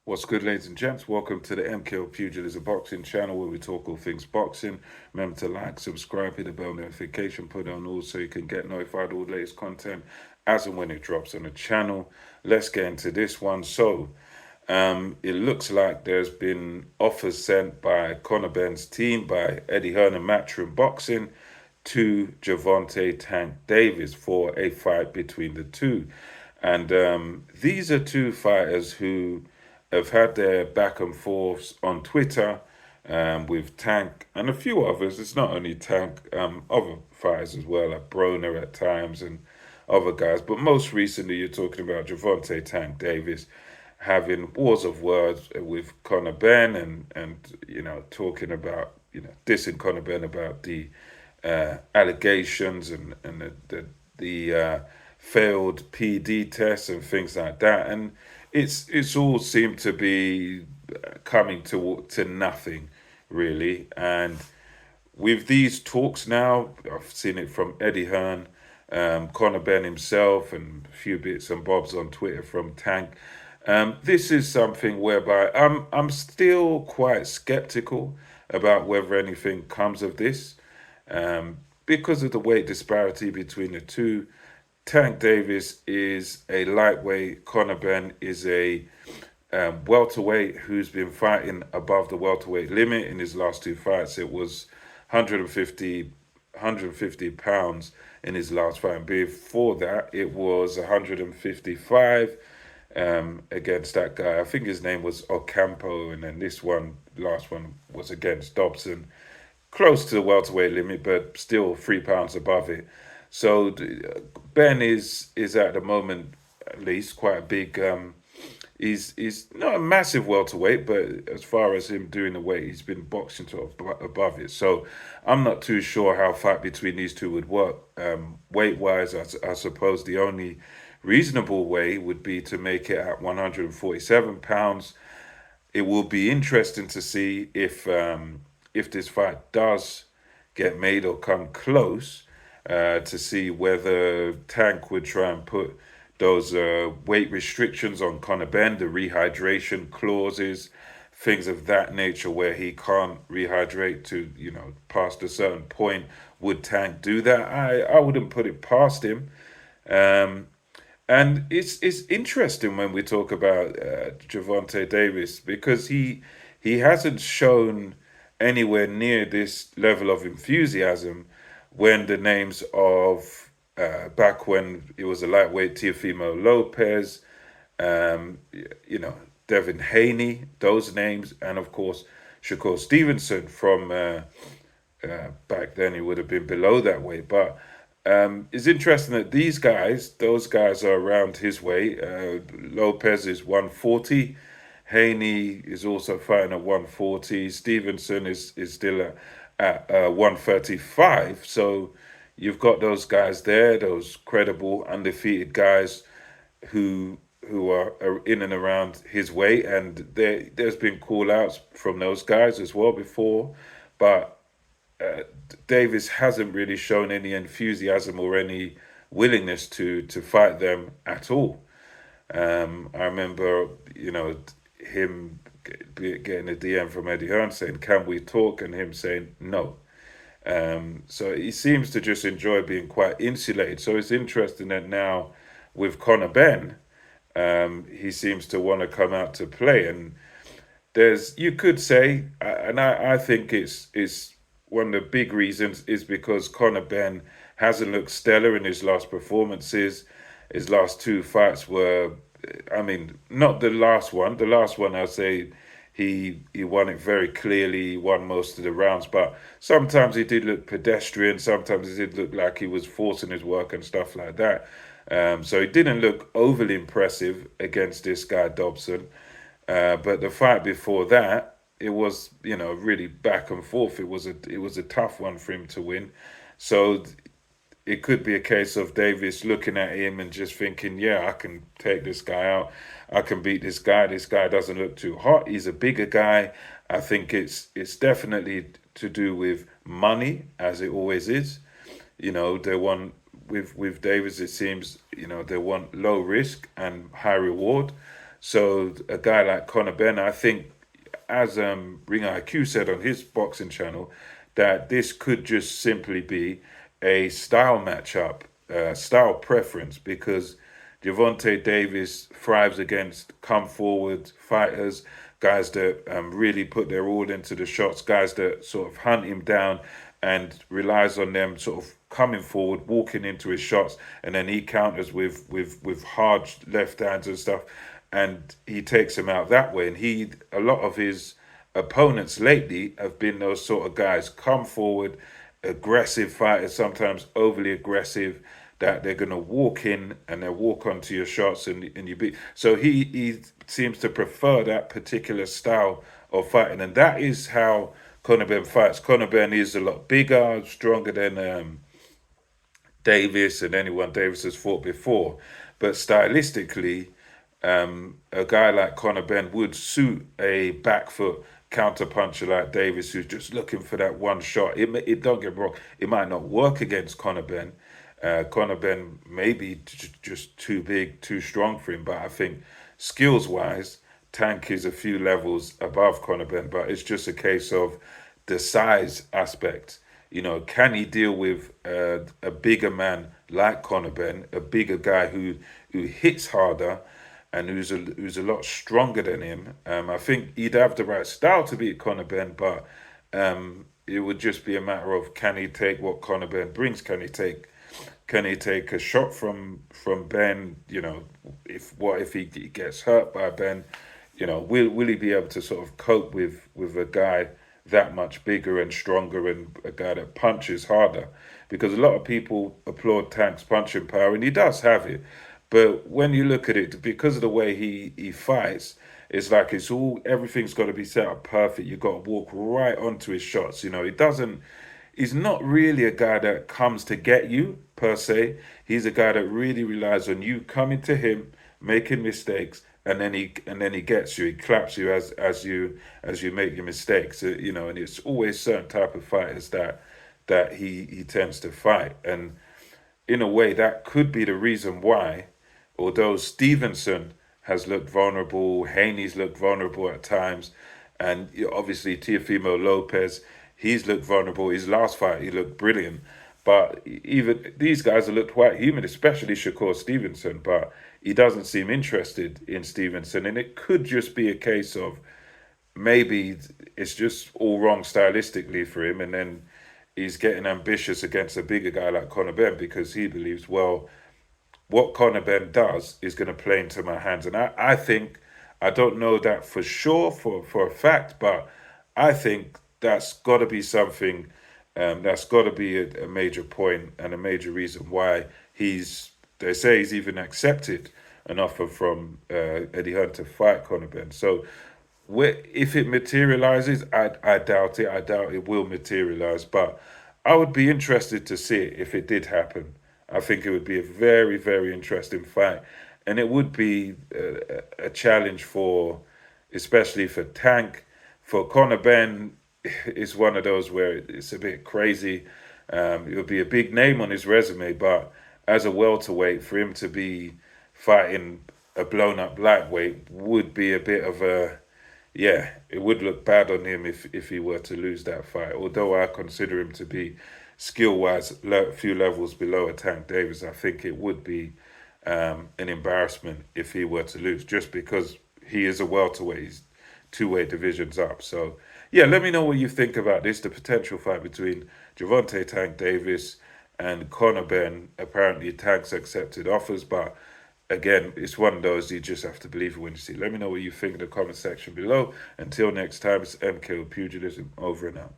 What's good, ladies and gents? Welcome to the MKO Pugilism Boxing channel where we talk all things boxing. Remember to like, subscribe, hit the bell notification, put it on all so you can get notified of all the latest content as and when it drops on the channel. Let's get into this one. It looks like there's been offers sent by Conor Benn's team, by Eddie Hearn and Matchroom Boxing, to Gervonta Tank Davis for a fight between the two. And these are two fighters who have had their back and forths on Twitter with Tank and a few others. It's not only Tank, other fighters as well, like Broner at times and other guys. But most recently, you're talking about Gervonta Tank Davis having wars of words with Conor Benn and talking about dissing Conor Benn about the allegations and the failed PD tests and things like that, and it's all seemed to be coming to nothing really. And with these talks now, I've seen it from Eddie Hearn, Conor Benn himself, and a few bits and bobs on Twitter from Tank. This is something whereby I'm still quite skeptical about whether anything comes of this, because of the weight disparity between the two. Tank Davis is a lightweight. Conor Benn is a welterweight who's been fighting above the welterweight limit in his last two fights. It was 150 pounds in his last fight. And before that, it was 155 against that guy. I think his name was Ocampo, and then last one, was against Dobson, close to the welterweight limit, but still 3 pounds above it. So Ben is at the moment at least quite a big. He's not a massive welterweight, but as far as him doing the weight, he's been boxing sort of above it. So I'm not too sure how a fight between these two would work. Weight wise, I suppose the only reasonable way would be to make it at 147 pounds. It will be interesting to see if this fight does get made or come close, to see whether Tank would try and put those weight restrictions on Conor Benn, the rehydration clauses, things of that nature, where he can't rehydrate to past a certain point. Would Tank do that? I wouldn't put it past him. Um, and it's interesting when we talk about Gervonta Davis, because he hasn't shown anywhere near this level of enthusiasm when the names of back when it was a lightweight, Teofimo Lopez, um, you know, Devin Haney, those names, and of course Shakur Stevenson from back then. He would have been below that weight, but it's interesting that those guys are around his weight. Lopez is 140. Haney is also fighting at 140. Stevenson is still at 135. So you've got those guys there, those credible, undefeated guys who are in and around his weight. And there's been call outs from those guys as well before. But uh, Davis hasn't really shown any enthusiasm or any willingness to fight them at all. I remember, him getting a DM from Eddie Hearn saying, "Can we talk?" and him saying no. So he seems to just enjoy being quite insulated. So it's interesting that now with Conor Benn, he seems to want to come out to play. And you could say, and I think it's one of the big reasons is because Conor Benn hasn't looked stellar in his last performances. His last two fights were, I mean, not the last one. The last one, I'd say he won it very clearly. He won most of the rounds, but sometimes he did look pedestrian. Sometimes it did look like he was forcing his work and stuff like that. So he didn't look overly impressive against this guy Dobson. But the fight before that, it was really back and forth. It was a tough one for him to win. So it could be a case of Davis looking at him and just thinking, yeah, I can take this guy out. I can beat this guy. This guy doesn't look too hot. He's a bigger guy. I think it's definitely to do with money, as it always is. They want with Davis, it seems, they want low risk and high reward. So a guy like Conor Benn, I think, as Ring IQ said on his boxing channel, that this could just simply be a style matchup, style preference, because Gervonta Davis thrives against come forward fighters, guys that really put their all into the shots, guys that sort of hunt him down and relies on them sort of coming forward, walking into his shots, and then he counters with hard left hands and stuff, and he takes him out that way. And a lot of his opponents lately have been those sort of guys, come forward, aggressive fighters, sometimes overly aggressive, that they're going to walk in and they walk onto your shots, and you beat. So he seems to prefer that particular style of fighting, and that is how Conor Benn fights. Conor Benn is a lot bigger, stronger than Davis and anyone Davis has fought before, but stylistically, a guy like Conor Benn would suit a back foot counter puncher like Davis, who's just looking for that one shot. It don't get me wrong, it might not work against Conor Benn. Conor Benn may be just too big, too strong for him, but I think skills wise, Tank is a few levels above Conor Benn, but it's just a case of the size aspect. You know, can he deal with a bigger man like Conor Benn, a bigger guy who hits harder and who's a lot stronger than him? I think he'd have the right style to beat Conor Benn, but it would just be a matter of, can he take what Conor Benn brings? Can he take a shot from Ben? You know, if he gets hurt by Ben? You know, will he be able to sort of cope with a guy that much bigger and stronger, and a guy that punches harder? Because a lot of people applaud Tank's punching power, and he does have it. But when you look at it, because of the way he fights, it's like everything's got to be set up perfect. You've got to walk right onto his shots. You know, he's not really a guy that comes to get you per se. He's a guy that really relies on you coming to him, making mistakes, and then he gets you. He claps you as you make your mistakes. You know, and it's always certain type of fighters that he tends to fight. And in a way, that could be the reason why, although Stevenson has looked vulnerable, Haney's looked vulnerable at times, and obviously Teofimo Lopez, he's looked vulnerable. His last fight, he looked brilliant. But even these guys have looked quite human, especially Shakur Stevenson. But he doesn't seem interested in Stevenson. And it could just be a case of maybe it's just all wrong stylistically for him. And then he's getting ambitious against a bigger guy like Conor Benn, because he believes, well, what Conor Benn does is going to play into my hands. And I think, I don't know that for sure, for a fact, but I think that's got to be something, that's got to be a major point and a major reason why they say he's even accepted an offer from Eddie Hearn to fight Conor Benn. So if it materializes, I doubt it. I doubt it will materialize, but I would be interested to see it if it did happen. I think it would be a very, very interesting fight, and it would be a challenge especially for Tank. For Conor Benn, it's one of those where it's a bit crazy. It would be a big name on his resume, but as a welterweight, for him to be fighting a blown up lightweight would be a bit of yeah, it would look bad on him if he were to lose that fight. Although I consider him to be skill wise a few levels below a Tank Davis, I think it would be an embarrassment if he were to lose, just because he is a welterweight. He's two-weight divisions up. So yeah, let me know what you think about this. The potential fight between Gervonta Tank Davis and Conor Benn. Apparently, Tank's accepted offers, but again, it's one of those you just have to believe it when you see it. Let me know what you think in the comment section below. Until next time, it's MK Pugilism, over and out.